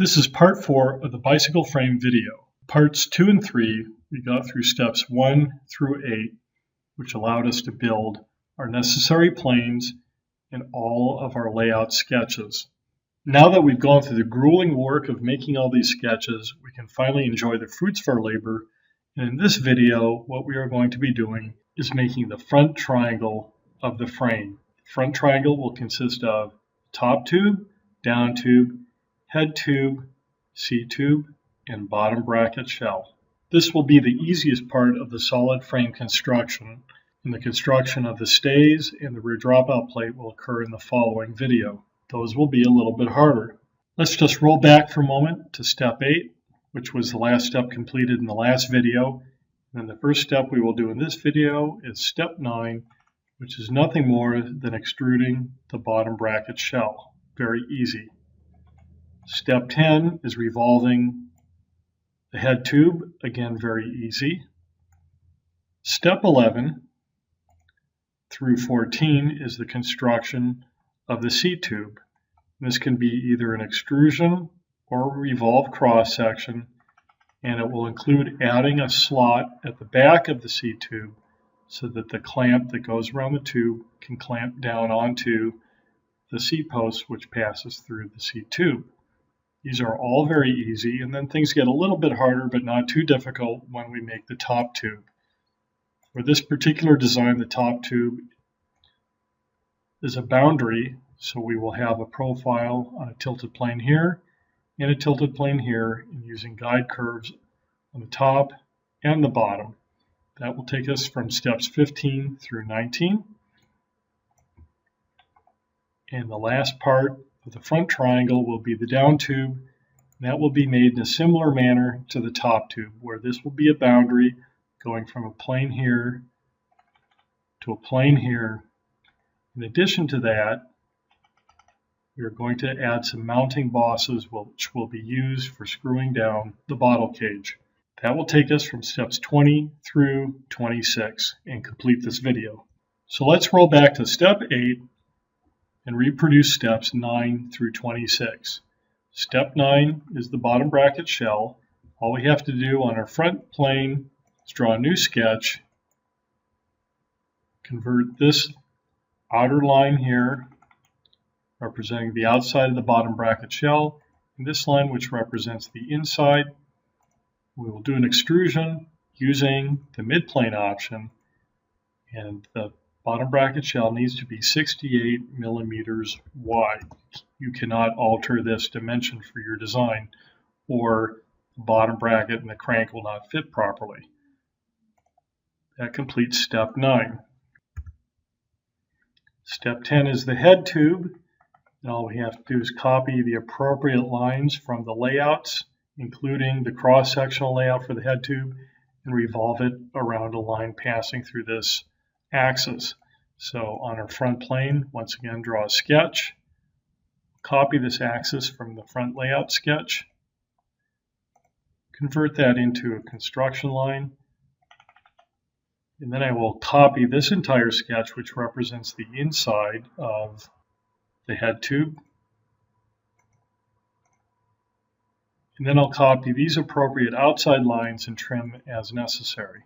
This is part 4 of the bicycle frame video. Parts 2 and 3, we got through steps 1 through 8, which allowed us to build our necessary planes and all of our layout sketches. Now that we've gone through the grueling work of making all these sketches, we can finally enjoy the fruits of our labor. And in this video, what we are going to be doing is making the front triangle of the frame. The front triangle will consist of top tube, down tube, head tube, C-tube, and bottom bracket shell. This will be the easiest part of the solid frame construction, and the construction of the stays and the rear dropout plate will occur in the following video. Those will be a little bit harder. Let's just roll back for a moment to step 8, which was the last step completed in the last video. And then the first step we will do in this video is step 9, which is nothing more than extruding the bottom bracket shell. Very easy. Step 10 is revolving the head tube, again very easy. Step 11 through 14 is the construction of the C-tube. This can be either an extrusion or a revolved cross section, and it will include adding a slot at the back of the C-tube so that the clamp that goes around the tube can clamp down onto the C-post which passes through the C-tube. These are all very easy, and then things get a little bit harder but not too difficult when we make the top tube. For this particular design, the top tube is a boundary, so we will have a profile on a tilted plane here and a tilted plane here, and using guide curves on the top and the bottom. That will take us from steps 15 through 19. And the last part of the front triangle will be the down tube, and that will be made in a similar manner to the top tube, where this will be a boundary going from a plane here to a plane here. In addition to that, we are going to add some mounting bosses which will be used for screwing down the bottle cage. That will take us from steps 20 through 26 and complete this video. So let's roll back to step 8 and reproduce steps 9 through 26. Step 9 is the bottom bracket shell. All we have to do on our front plane is draw a new sketch, convert this outer line here representing the outside of the bottom bracket shell, and this line which represents the inside. We will do an extrusion using the midplane option, and the bottom bracket shell needs to be 68 millimeters wide. You cannot alter this dimension for your design, or the bottom bracket and the crank will not fit properly. That completes step 9. Step 10 is the head tube. And all we have to do is copy the appropriate lines from the layouts, including the cross-sectional layout for the head tube, and revolve it around a line passing through this axis. So on our front plane, once again, draw a sketch, copy this axis from the front layout sketch, convert that into a construction line, and then I will copy this entire sketch, which represents the inside of the head tube. And then I'll copy these appropriate outside lines and trim as necessary.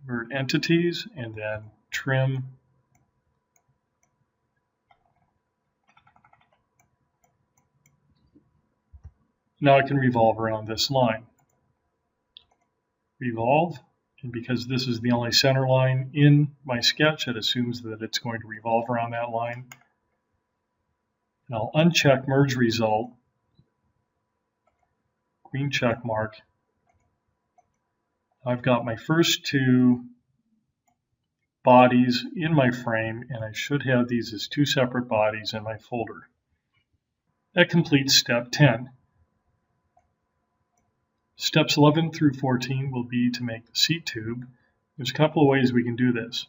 Convert entities and then trim. Now I can revolve around this line. Revolve. And because this is the only center line in my sketch, it assumes that it's going to revolve around that line. And I'll uncheck merge result, green check mark. I've got my first two bodies in my frame, and I should have these as two separate bodies in my folder. That completes step 10. Steps 11 through 14 will be to make the C-tube. There's a couple of ways we can do this.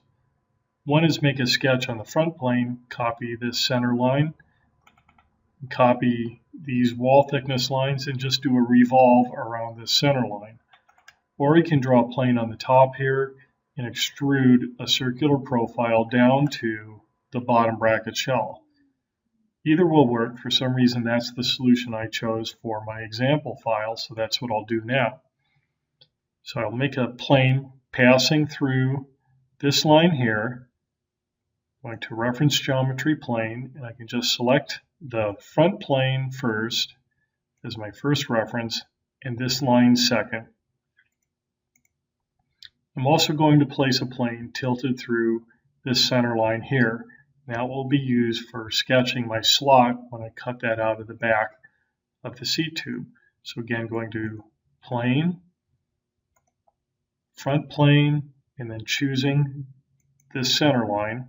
One is make a sketch on the front plane, copy this center line, copy these wall thickness lines, and just do a revolve around this center line. Or you can draw a plane on the top here and extrude a circular profile down to the bottom bracket shell. Either will work. For some reason, that's the solution I chose for my example file, so that's what I'll do now. So I'll make a plane passing through this line here. I'm going to reference geometry plane, and I can just select the front plane first as my first reference, and this line second. I'm also going to place a plane tilted through this center line here. That will be used for sketching my slot when I cut that out of the back of the seat tube. So again, going to plane, front plane, and then choosing this center line.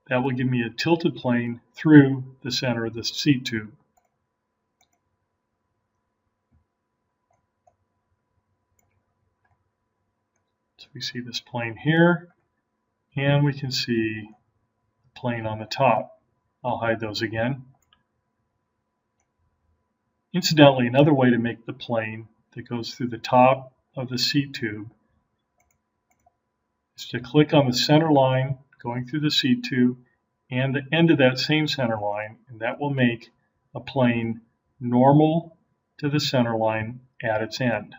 That will give me a tilted plane through the center of the seat tube. So we see this plane here, and we can see the plane on the top. I'll hide those again. Incidentally, another way to make the plane that goes through the top of the seat tube is to click on the center line going through the seat tube and the end of that same center line, and that will make a plane normal to the center line at its end.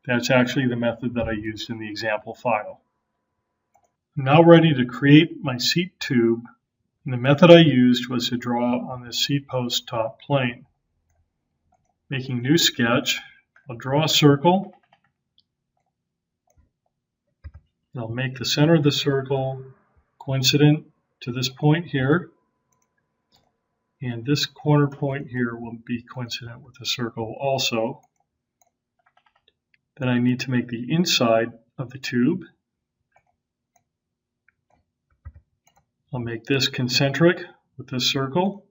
That's actually the method that I used in the example file. I'm now ready to create my seat tube, and the method I used was to draw on the seat post top plane. Making new sketch, I'll draw a circle. I'll make the center of the circle coincident to this point here, and this corner point here will be coincident with the circle also. Then I need to make the inside of the tube. I'll make this concentric with this circle,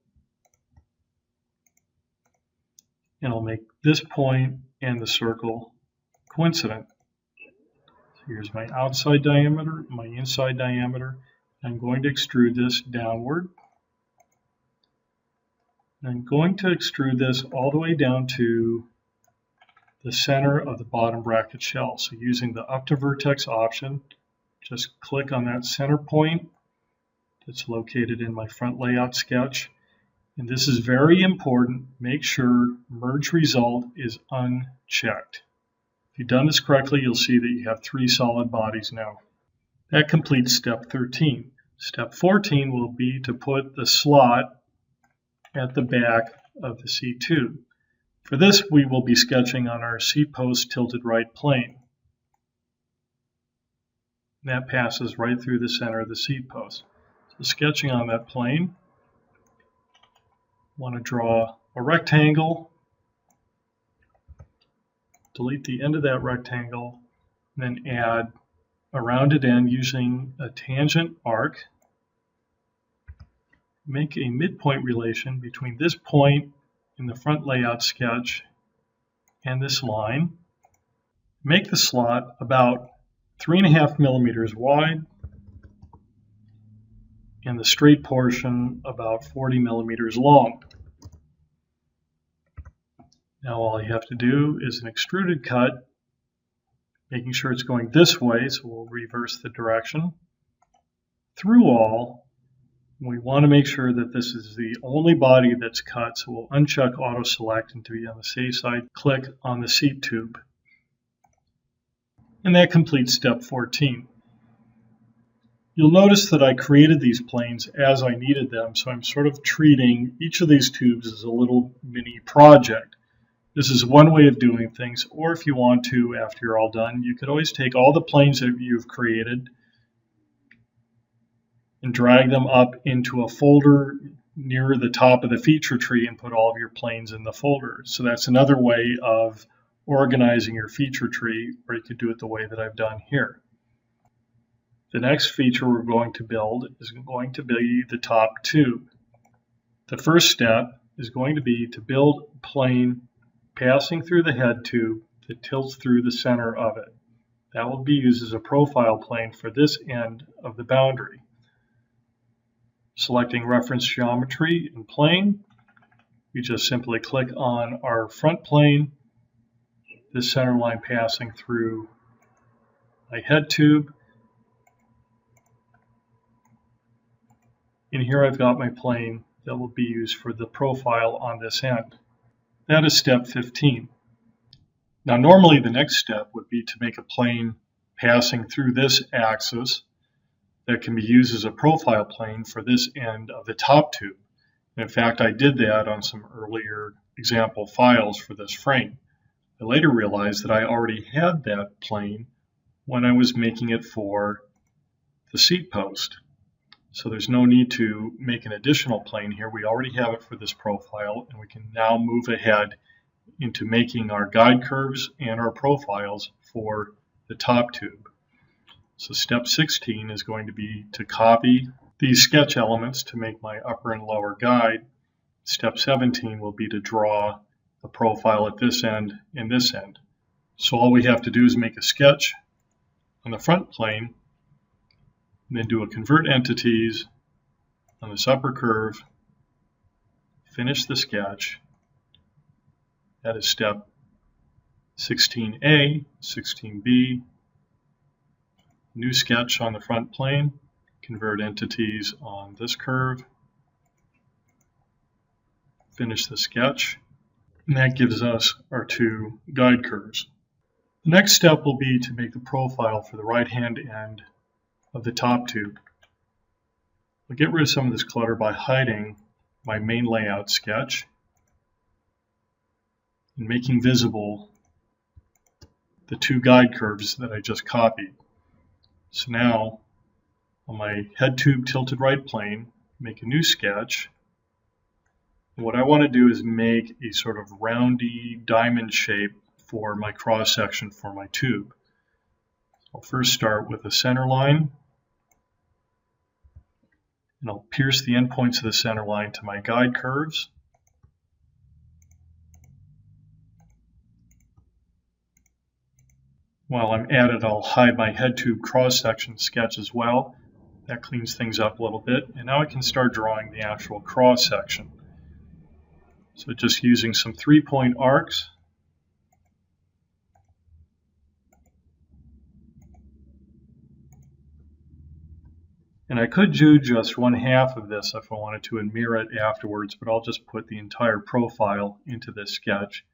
and I'll make this point and the circle coincident. So here's my outside diameter, my inside diameter. I'm going to extrude this downward. I'm going to extrude this all the way down to the center of the bottom bracket shell. So using the up to vertex option, just click on that center point that's located in my front layout sketch. And this is very important. Make sure merge result is unchecked. If you've done this correctly, you'll see that you have 3 solid bodies now. That completes step 13. Step 14 will be to put the slot at the back of the seat tube. For this, we will be sketching on our seat post tilted right plane. That passes right through the center of the seat post. So sketching on that plane, I want to draw a rectangle, delete the end of that rectangle, and then add a rounded end using a tangent arc. Make a midpoint relation between this point in the front layout sketch and this line. Make the slot about 3.5 millimeters wide and the straight portion about 40 millimeters long. Now all you have to do is an extruded cut, making sure it's going this way, so we'll reverse the direction. Through all, we want to make sure that this is the only body that's cut, so we'll uncheck auto select, and to be on the safe side, click on the seat tube. And that completes step 14. You'll notice that I created these planes as I needed them, so I'm sort of treating each of these tubes as a little mini project. This is one way of doing things, or if you want to, after you're all done, you could always take all the planes that you've created and drag them up into a folder near the top of the feature tree and put all of your planes in the folder. So that's another way of organizing your feature tree, or you could do it the way that I've done here. The next feature we're going to build is going to be the top tube. The first step is going to be to build a plane passing through the head tube that tilts through the center of it. That will be used as a profile plane for this end of the boundary. Selecting reference geometry and plane, we just simply click on our front plane, this center line passing through my head tube. And here I've got my plane that will be used for the profile on this end. That is step 15. Now normally the next step would be to make a plane passing through this axis that can be used as a profile plane for this end of the top tube. And in fact, I did that on some earlier example files for this frame. I later realized that I already had that plane when I was making it for the seat post. So there's no need to make an additional plane here. We already have it for this profile, and we can now move ahead into making our guide curves and our profiles for the top tube. So step 16 is going to be to copy these sketch elements to make my upper and lower guide. Step 17 will be to draw the profile at this end and this end. So all we have to do is make a sketch on the front plane, and then do a convert entities on this upper curve, finish the sketch. That is step 16A, 16B, new sketch on the front plane, convert entities on this curve, finish the sketch, and that gives us our two guide curves. The next step will be to make the profile for the right-hand end of the top tube. I'll get rid of some of this clutter by hiding my main layout sketch and making visible the two guide curves that I just copied. So now on my head tube tilted right plane, make a new sketch. And what I want to do is make a sort of roundy diamond shape for my cross section for my tube. I'll first start with a center line, and I'll pierce the endpoints of the center line to my guide curves. While I'm at it, I'll hide my head tube cross section sketch as well. That cleans things up a little bit, and now I can start drawing the actual cross section. So just using some 3-point arcs, and I could do just 1/2 of this if I wanted to and mirror it afterwards, but I'll just put the entire profile into this sketch.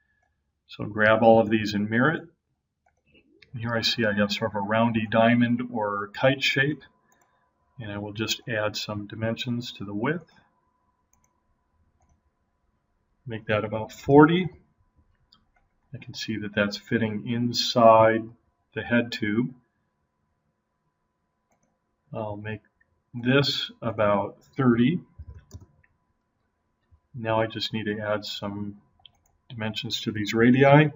So grab all of these and mirror it. And here I see I have sort of a roundy diamond or kite shape, and I will just add some dimensions to the width. Make that about 40. I can see that that's fitting inside the head tube. I'll make this about 30. Now I just need to add some dimensions to these radii.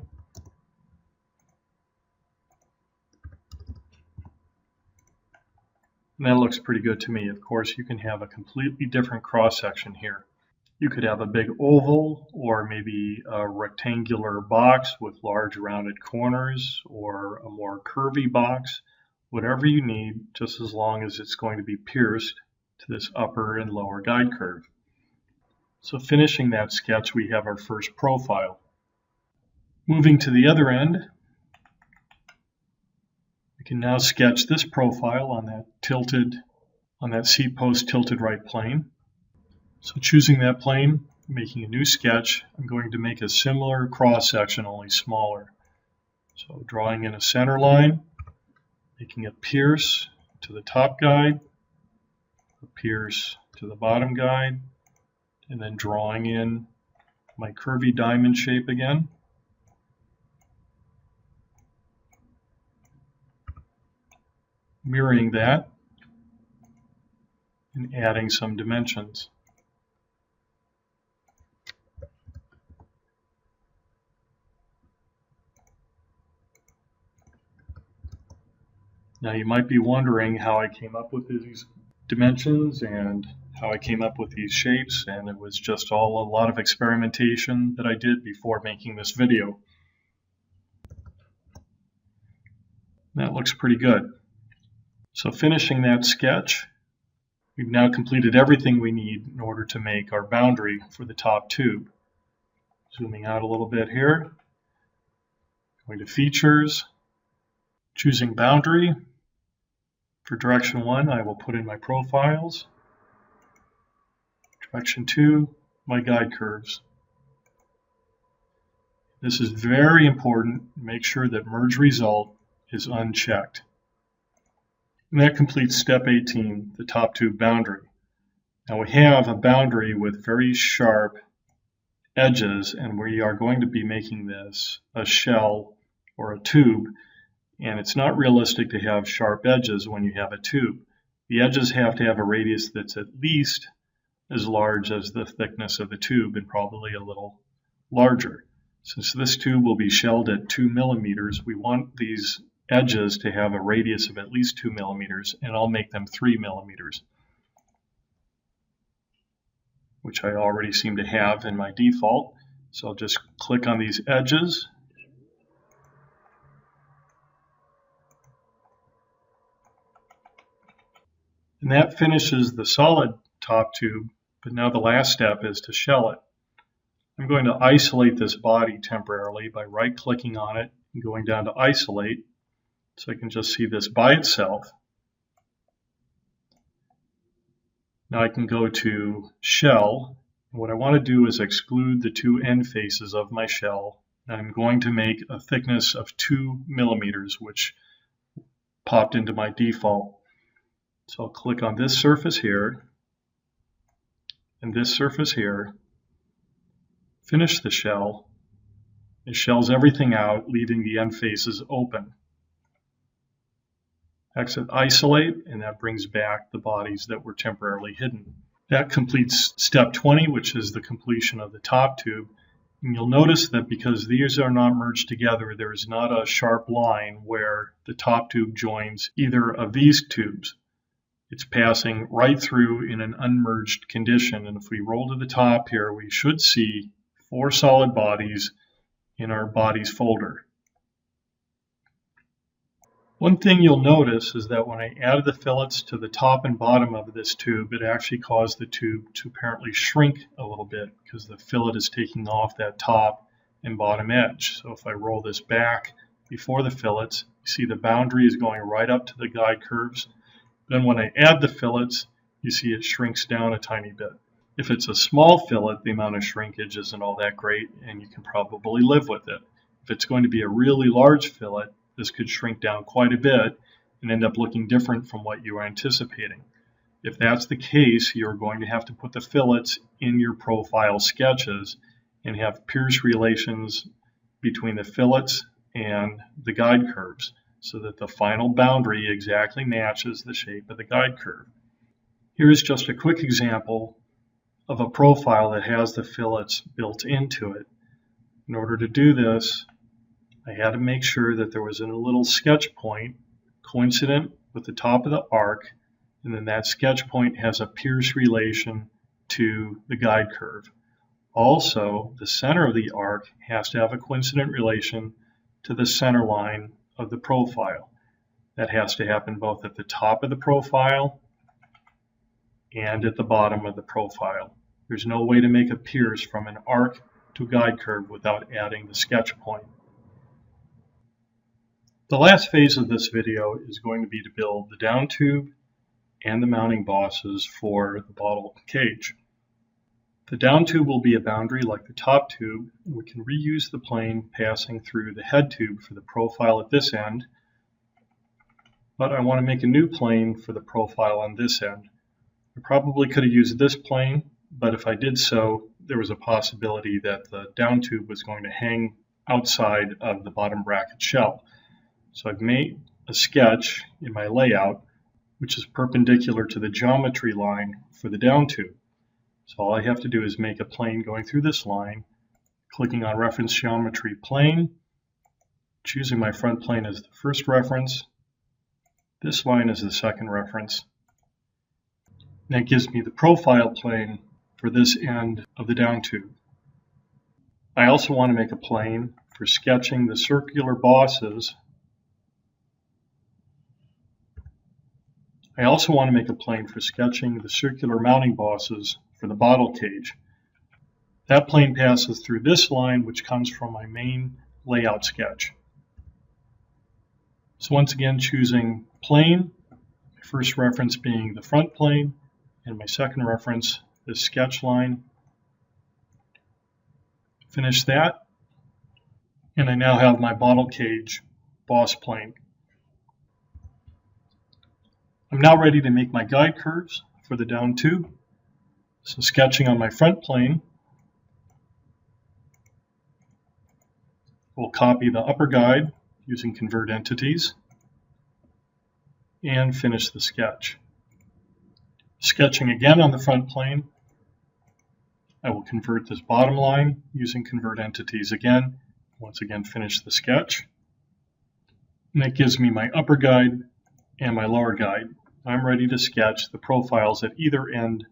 And that looks pretty good to me. Of course, you can have a completely different cross section here. You could have a big oval, or maybe a rectangular box with large rounded corners, or a more curvy box. Whatever you need, just as long as it's going to be pierced to this upper and lower guide curve. So finishing that sketch, we have our first profile. Moving to the other end, we can now sketch this profile on that seat post tilted right plane. So choosing that plane, making a new sketch, I'm going to make a similar cross section, only smaller. So drawing in a center line, making a pierce to the top guide, a pierce to the bottom guide, and then drawing in my curvy diamond shape again. Mirroring that and adding some dimensions. Now you might be wondering how I came up with these dimensions and how I came up with these shapes, and it was just all a lot of experimentation that I did before making this video. That looks pretty good. So finishing that sketch, we've now completed everything we need in order to make our boundary for the top tube. Zooming out a little bit here, going to Features, choosing Boundary. For direction 1, I will put in my profiles. Direction 2, my guide curves. This is very important. Make sure that merge result is unchecked. And that completes step 18, the top tube boundary. Now we have a boundary with very sharp edges, and we are going to be making this a shell or a tube, and it's not realistic to have sharp edges when you have a tube. The edges have to have a radius that's at least as large as the thickness of the tube and probably a little larger. Since this tube will be shelled at 2 millimeters, we want these edges to have a radius of at least 2 millimeters, and I'll make them 3 millimeters, which I already seem to have in my default. So I'll just click on these edges. And that finishes the solid top tube, but now the last step is to shell it. I'm going to isolate this body temporarily by right-clicking on it and going down to Isolate, so I can just see this by itself. Now I can go to Shell. And what I want to do is exclude the two end faces of my shell. I'm going to make a thickness of 2 millimeters, which popped into my default. So I'll click on this surface here and this surface here. Finish the shell. It shells everything out, leaving the end faces open. Exit Isolate, and that brings back the bodies that were temporarily hidden. That completes step 20, which is the completion of the top tube. And you'll notice that because these are not merged together, there is not a sharp line where the top tube joins either of these tubes. It's passing right through in an unmerged condition. And if we roll to the top here, we should see 4 solid bodies in our bodies folder. One thing you'll notice is that when I added the fillets to the top and bottom of this tube, it actually caused the tube to apparently shrink a little bit because the fillet is taking off that top and bottom edge. So if I roll this back before the fillets, you see the boundary is going right up to the guide curves. Then when I add the fillets, you see it shrinks down a tiny bit. If it's a small fillet, the amount of shrinkage isn't all that great, and you can probably live with it. If it's going to be a really large fillet, this could shrink down quite a bit and end up looking different from what you were anticipating. If that's the case, you're going to have to put the fillets in your profile sketches and have pierce relations between the fillets and the guide curves so that the final boundary exactly matches the shape of the guide curve. Here's just a quick example of a profile that has the fillets built into it. In order to do this, I had to make sure that there was a little sketch point coincident with the top of the arc, and then that sketch point has a pierce relation to the guide curve. Also, the center of the arc has to have a coincident relation to the center line of the profile. That has to happen both at the top of the profile and at the bottom of the profile. There's no way to make a pierce from an arc to guide curve without adding the sketch point. The last phase of this video is going to be to build the down tube and the mounting bosses for the bottle cage. The down tube will be a boundary like the top tube, and we can reuse the plane passing through the head tube for the profile at this end, but I want to make a new plane for the profile on this end. I probably could have used this plane, but if I did so, there was a possibility that the down tube was going to hang outside of the bottom bracket shell. So I've made a sketch in my layout which is perpendicular to the geometry line for the down tube. So all I have to do is make a plane going through this line, clicking on Reference Geometry Plane, choosing my front plane as the first reference, this line as the second reference. And that gives me the profile plane for this end of the down tube. I also want to make a plane for sketching the circular bosses. I also want to make a plane for sketching the circular mounting bosses for the bottle cage. That plane passes through this line, which comes from my main layout sketch. So once again, choosing plane, my first reference being the front plane, and my second reference this sketch line, finish that, and I now have my bottle cage boss plane. I'm now ready to make my guide curves for the down tube. So sketching on my front plane, we'll copy the upper guide using convert entities and finish the sketch. Sketching again on the front plane, I will convert this bottom line using convert entities again. Once again, finish the sketch. And that gives me my upper guide and my lower guide. I'm ready to sketch the profiles at either end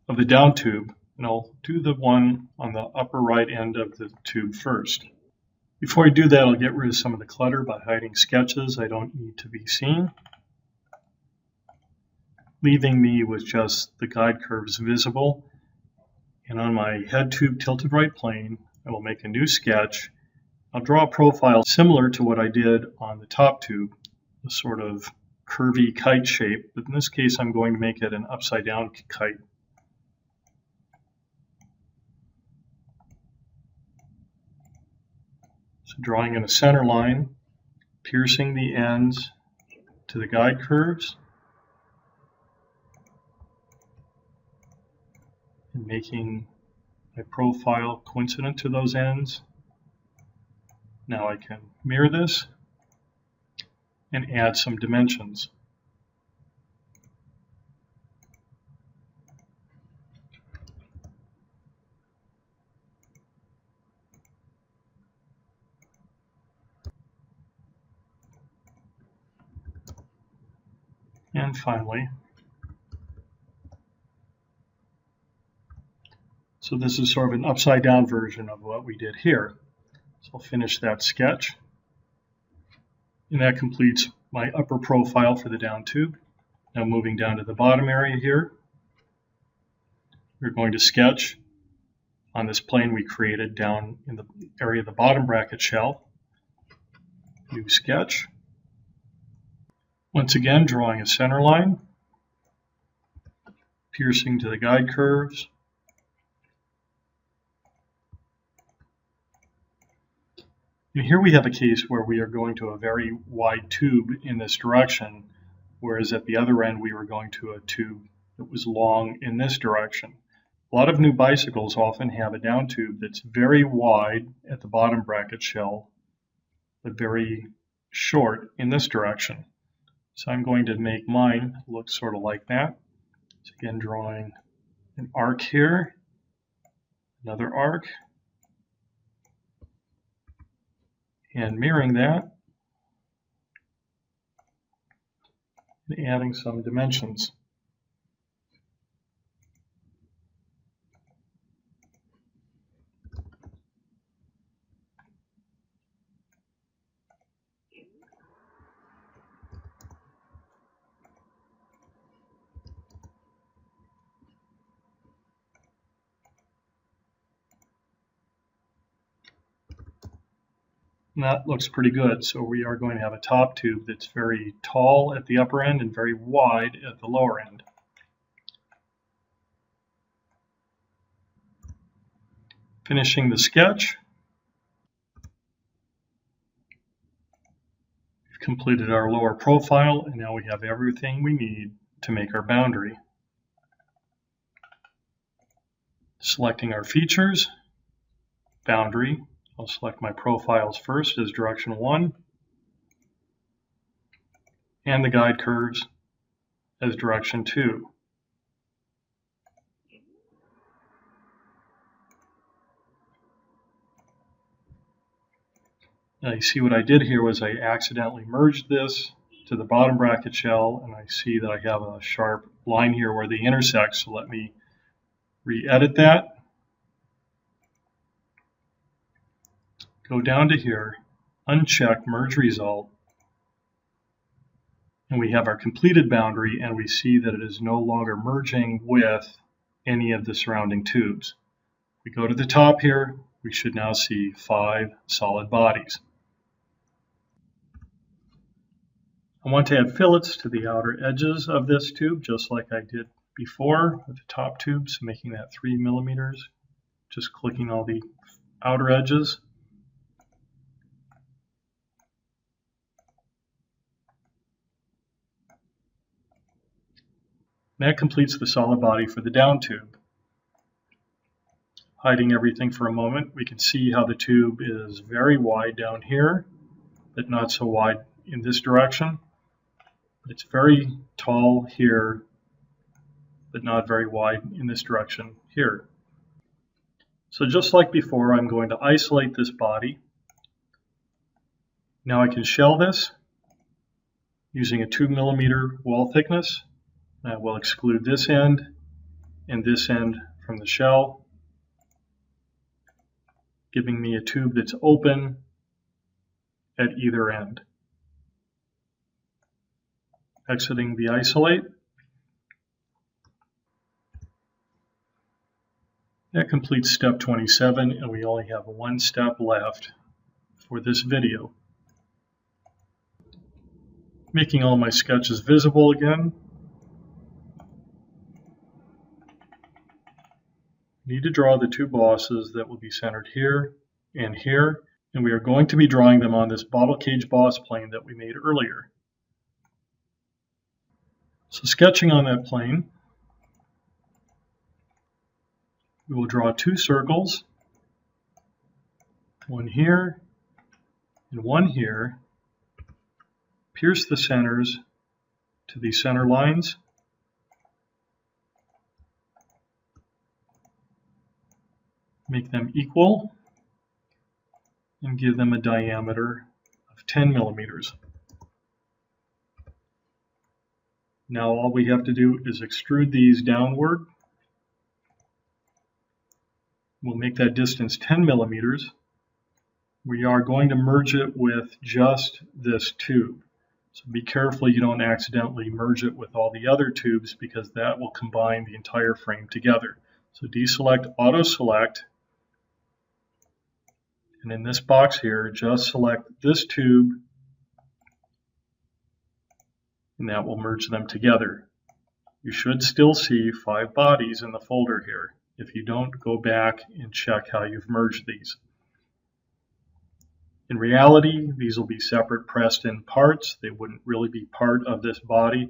of the down tube, and I'll do the one on the upper right end of the tube first. Before I do that, I'll get rid of some of the clutter by hiding sketches I don't need to be seen, leaving me with just the guide curves visible. And on my head tube tilted right plane, I will make a new sketch. I'll draw a profile similar to what I did on the top tube, a sort of curvy kite shape, but in this case I'm going to make it an upside down kite. So drawing in a center line, piercing the ends to the guide curves, and making my profile coincident to those ends. Now I can mirror this and add some dimensions. And finally, so this is sort of an upside down version of what we did here. So I'll finish that sketch. And that completes my upper profile for the down tube. Now moving down to the bottom area here, we're going to sketch on this plane we created down in the area of the bottom bracket shell. New sketch. Once again, drawing a center line, piercing to the guide curves. And here we have a case where we are going to a very wide tube in this direction, whereas at the other end we were going to a tube that was long in this direction. A lot of new bicycles often have a down tube that's very wide at the bottom bracket shell, but very short in this direction. So I'm going to make mine look sort of like that. So again, drawing an arc here, another arc, and mirroring that, and adding some dimensions. And that looks pretty good. So we are going to have a top tube that's very tall at the upper end and very wide at the lower end. Finishing the sketch. We've completed our lower profile, and now we have everything we need to make our boundary. Selecting our features, boundary. I'll select my profiles first as direction 1 and the guide curves as direction 2. Now you see what I did here was I accidentally merged this to the bottom bracket shell, and I see that I have a sharp line here where they intersect, so let me re-edit that. Go down to here, uncheck merge result, and we have our completed boundary, and we see that it is no longer merging with any of the surrounding tubes. We go to the top here, we should now see 5 solid bodies. I want to add fillets to the outer edges of this tube, just like I did before with the top tubes, making that 3 millimeters, just clicking all the outer edges. That completes the solid body for the down tube. Hiding everything for a moment, we can see how the tube is very wide down here, but not so wide in this direction. It's very tall here, but not very wide in this direction here. So just like before, I'm going to isolate this body. Now I can shell this using a 2 millimeter wall thickness. I will exclude this end and this end from the shell, giving me a tube that's open at either end. Exiting the isolate. That completes step 27, and we only have one step left for this video. Making all my sketches visible again. Need to draw the two bosses that will be centered here, and we are going to be drawing them on this bottle cage boss plane that we made earlier. So sketching on that plane, we will draw two circles, one here and one here, pierce the centers to the center lines, make them equal, and give them a diameter of 10 millimeters. Now all we have to do is extrude these downward. We'll make that distance 10 millimeters. We are going to merge it with just this tube. So be careful you don't accidentally merge it with all the other tubes, because that will combine the entire frame together. So deselect, auto select, and in this box here, just select this tube, and that will merge them together. You should still see 5 bodies in the folder here. If you don't, go back and check how you've merged these. In reality, these will be separate pressed in parts. They wouldn't really be part of this body,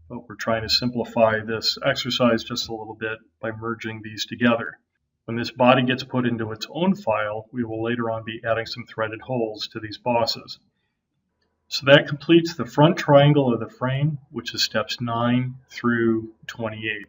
but we're trying to simplify this exercise just a little bit by merging these together. When this body gets put into its own file, we will later on be adding some threaded holes to these bosses. So that completes the front triangle of the frame, which is steps 9 through 28.